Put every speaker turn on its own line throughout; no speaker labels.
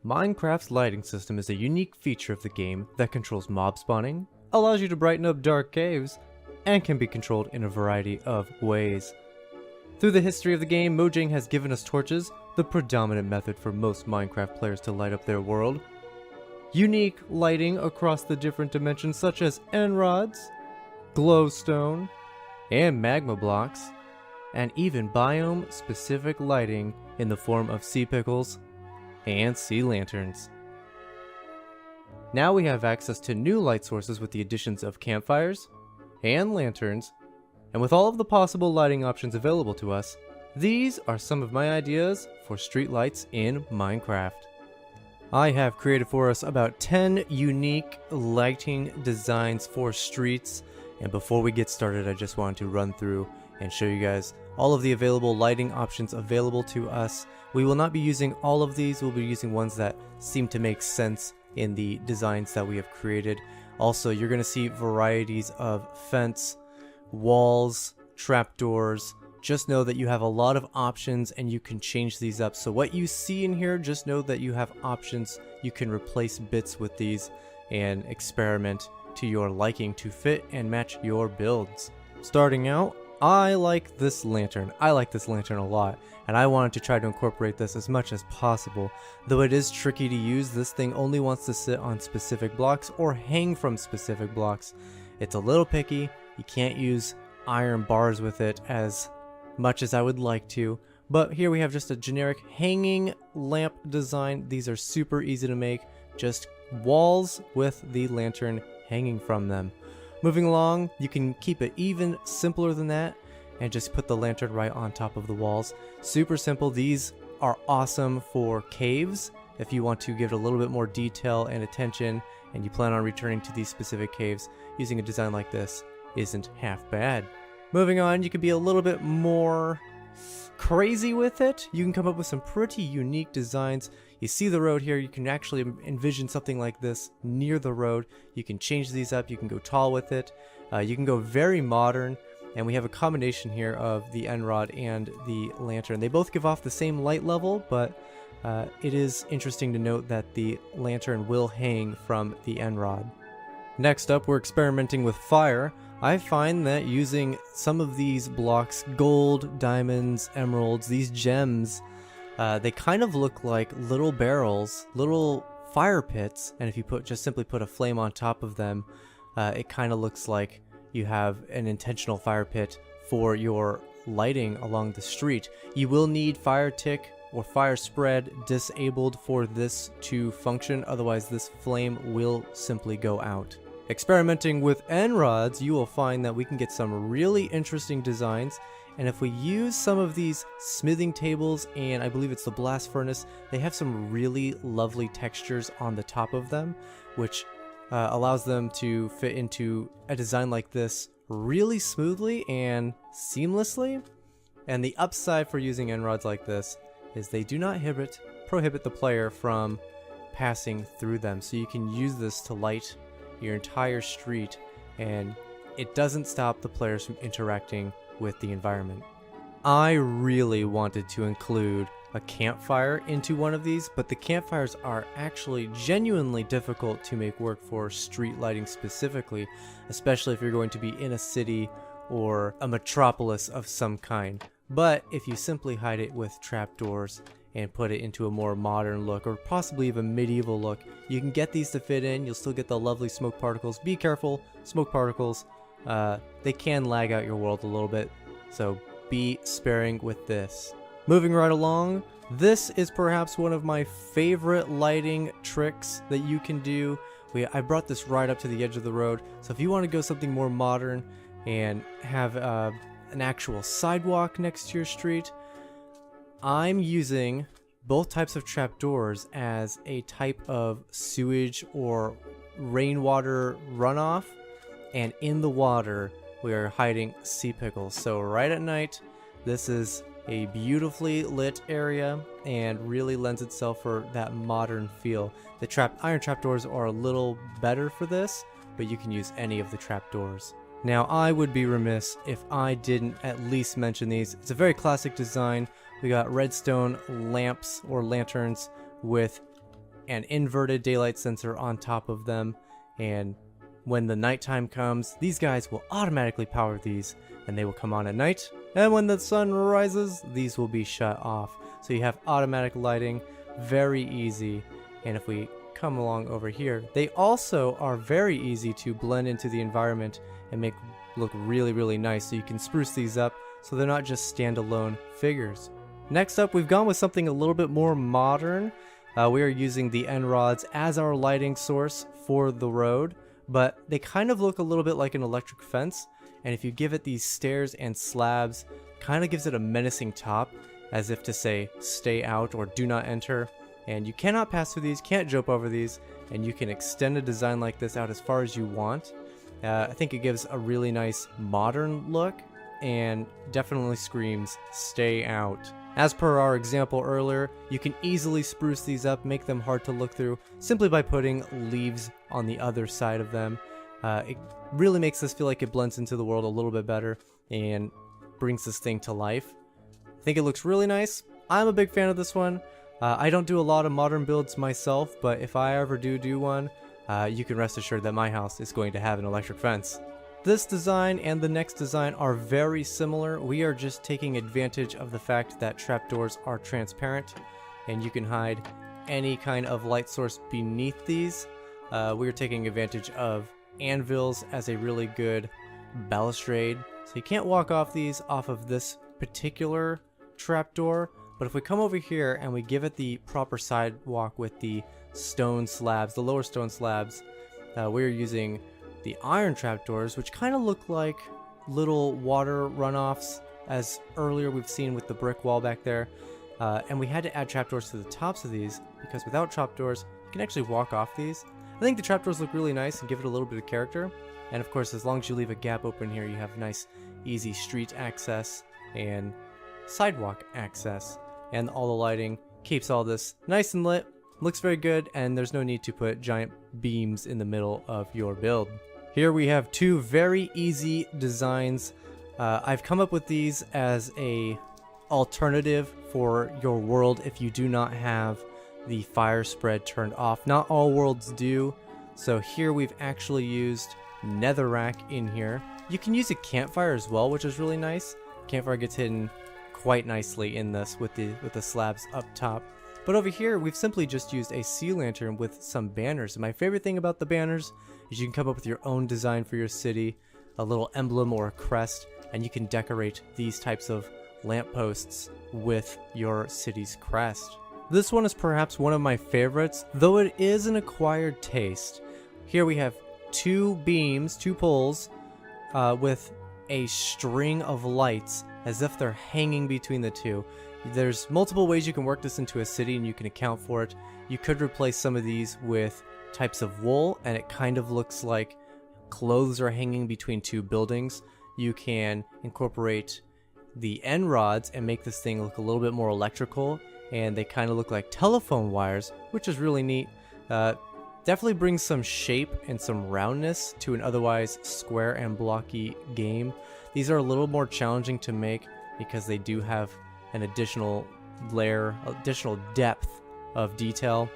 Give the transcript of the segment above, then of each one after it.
Minecraft's lighting system is a unique feature of the game that controls mob spawning, allows you to brighten up dark caves, and can be controlled in a variety of ways. Through the history of the game, Mojang has given us torches, the predominant method for most Minecraft players to light up their world. Unique lighting across the different dimensions such as end rods, glowstone, and magma blocks, and even biome-specific lighting in the form of sea pickles and sea lanterns. Now we have access to new light sources with the additions of campfires and lanterns, and with all of the possible lighting options available to us, these are some of my ideas for street lights in Minecraft. I have created for us about 10 unique lighting designs for streets, and before we get started I just wanted to run through and show you guys all of the available lighting options available to us. We will not be using all of these, we'll be using ones that seem to make sense in the designs that we have created. Also, you're going to see varieties of fence, walls, trapdoors. Just know that you have a lot of options and you can change these up. So what you see in here, just know that you have options. You can replace bits with these and experiment to your liking to fit and match your builds. Starting out, I like this lantern. I like this lantern a lot, and I wanted to try to incorporate this as much as possible. Though it is tricky to use, this thing only wants to sit on specific blocks or hang from specific blocks. It's a little picky. You can't use iron bars with it as much as I would like to, but here we have just a generic hanging lamp design. These are super easy to make, just walls with the lantern hanging from them. Moving along, you can keep it even simpler than that and just put the lantern right on top of the walls. Super simple. These are awesome for caves if you want to give it a little bit more detail and attention and you plan on returning to these specific caves. Using a design like this isn't half bad. Moving on, you can be a little bit more crazy with it. You can come up with some pretty unique designs. You see the road here, you can actually envision something like this near the road. You can change these up, you can go tall with it, you can go very modern, and we have a combination here of the end rod and the lantern. They both give off the same light level, but it is interesting to note that the lantern will hang from the end rod. Next up, we're experimenting with fire. I find that using some of these blocks, gold, diamonds, emeralds, these gems, they kind of look like little barrels, little fire pits, and if you simply put a flame on top of them, it kind of looks like you have an intentional fire pit for your lighting along the street. You will need fire tick or fire spread disabled for this to function, otherwise this flame will simply go out. Experimenting with end rods, you will find that we can get some really interesting designs, and if we use some of these smithing tables and I believe it's the blast furnace, they have some really lovely textures on the top of them, which allows them to fit into a design like this really smoothly and seamlessly. And the upside for using end rods like this is they do not prohibit the player from passing through them, so you can use this to light your entire street and it doesn't stop the players from interacting with the environment. I really wanted to include a campfire into one of these, but the campfires are actually genuinely difficult to make work for street lighting specifically, especially if you're going to be in a city or a metropolis of some kind. But if you simply hide it with trapdoors and put it into a more modern look or possibly even medieval look, you can get these to fit in. You'll still get the lovely smoke particles. Be careful, smoke particles, they can lag out your world a little bit, so be sparing with this. Moving right along, this is perhaps one of my favorite lighting tricks that you can do. I brought this right up to the edge of the road, so if you want to go something more modern and have an actual sidewalk next to your street, I'm using both types of trapdoors as a type of sewage or rainwater runoff, and in the water we are hiding sea pickles. So right at night, this is a beautifully lit area and really lends itself for that modern feel. The iron trapdoors are a little better for this, but you can use any of the trapdoors. Now, I would be remiss if I didn't at least mention these. It's a very classic design. We got redstone lamps or lanterns with an inverted daylight sensor on top of them, and when the nighttime comes, these guys will automatically power these, and they will come on at night, and when the sun rises, these will be shut off. So you have automatic lighting, very easy. And if we come along over here, they also are very easy to blend into the environment and make look really, really nice. So you can spruce these up so they're not just standalone figures. Next up, we've gone with something a little bit more modern. We are using the end rods as our lighting source for the road, but they kind of look a little bit like an electric fence. And if you give it these stairs and slabs, kind of gives it a menacing top, as if to say, stay out or do not enter. And you cannot pass through these, can't jump over these, and you can extend a design like this out as far as you want. I think it gives a really nice modern look and definitely screams stay out. As per our example earlier, you can easily spruce these up, make them hard to look through, simply by putting leaves on the other side of them. It really makes this feel like it blends into the world a little bit better and brings this thing to life. I think it looks really nice. I'm a big fan of this one. I don't do a lot of modern builds myself, but if I ever do one, you can rest assured that my house is going to have an electric fence. This design and the next design are very similar. We are just taking advantage of the fact that trapdoors are transparent and you can hide any kind of light source beneath these. We are taking advantage of anvils as a really good balustrade. So you can't walk off these off of this particular trapdoor, but if we come over here and we give it the proper sidewalk with the stone slabs, the lower stone slabs, we're using the iron trapdoors, which kind of look like little water runoffs, as earlier we've seen with the brick wall back there. And we had to add trapdoors to the tops of these because without trapdoors, you can actually walk off these. I think the trapdoors look really nice and give it a little bit of character. And of course, as long as you leave a gap open here, you have nice, easy street access and sidewalk access. And all the lighting keeps all this nice and lit, looks very good, and there's no need to put giant beams in the middle of your build. Here we have two very easy designs. I've come up with these as a alternative for your world if you do not have the fire spread turned off. Not all worlds do, so here we've actually used netherrack in here. You can use a campfire as well, which is really nice. Campfire gets hidden quite nicely in this with the slabs up top. But over here, we've simply just used a sea lantern with some banners. And my favorite thing about the banners is you can come up with your own design for your city, a little emblem or a crest, and you can decorate these types of lampposts with your city's crest. This one is perhaps one of my favorites, though it is an acquired taste. Here we have two beams, two poles, with a string of lights as if they're hanging between the two. There's multiple ways you can work this into a city and you can account for it. You could replace some of these with types of wool and it kind of looks like clothes are hanging between two buildings. You can incorporate the end rods and make this thing look a little bit more electrical, and they kind of look like telephone wires, which is really neat. Definitely brings some shape and some roundness to an otherwise square and blocky game. These are a little more challenging to make because they do have an additional layer, additional depth of detail,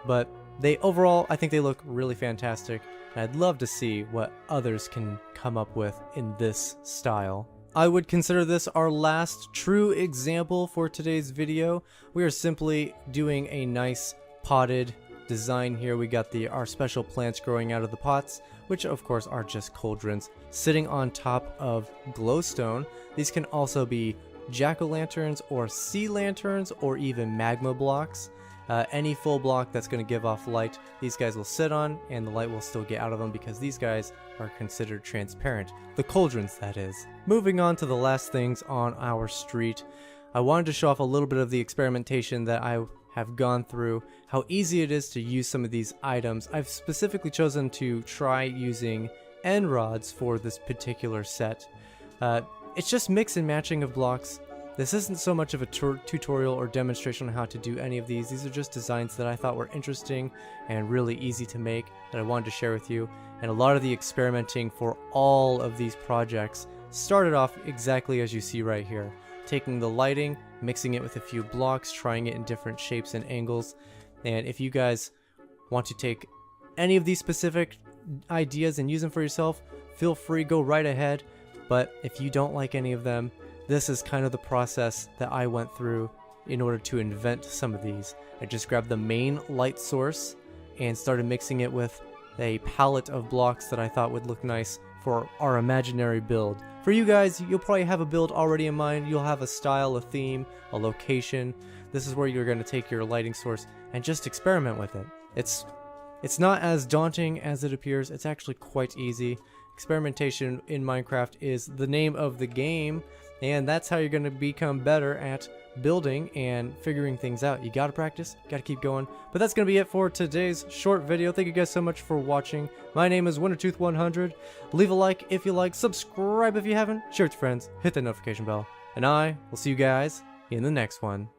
but they overall, I think they look really fantastic, and I'd love to see what others can come up with in this style. I would consider this our last true example for today's video. We are simply doing a nice potted design here. We got our special plants growing out of the pots, which of course are just cauldrons sitting on top of glowstone. These can also be jack-o'-lanterns or sea lanterns or even magma blocks. Any full block that's going to give off light, these guys will sit on and the light will still get out of them because these guys are considered transparent. The cauldrons, that is. Moving on to the last things on our street, I wanted to show off a little bit of the experimentation that I have gone through, how easy it is to use some of these items. I've specifically chosen to try using end rods for this particular set. It's just mix and matching of blocks. This isn't so much of a tutorial or demonstration on how to do any of these. These are just designs that I thought were interesting and really easy to make that I wanted to share with you. And a lot of the experimenting for all of these projects started off exactly as you see right here. Taking the lighting, mixing it with a few blocks, trying it in different shapes and angles. And if you guys want to take any of these specific ideas and use them for yourself, feel free, go right ahead. But if you don't like any of them, this is kind of the process that I went through in order to invent some of these. I just grabbed the main light source and started mixing it with a palette of blocks that I thought would look nice for our imaginary build. For you guys, you'll probably have a build already in mind. You'll have a style, a theme, a location. This is where you're going to take your lighting source and just experiment with it. It's not as daunting as it appears. It's actually quite easy. Experimentation in Minecraft is the name of the game, and that's how you're going to become better at building and figuring things out. You gotta practice, gotta keep going. But that's gonna be it for today's short video. Thank you guys so much for watching. My name is Wintertooth100. Leave a like if you like, subscribe if you haven't, share with your friends, hit the notification bell, and I will see you guys in the next one.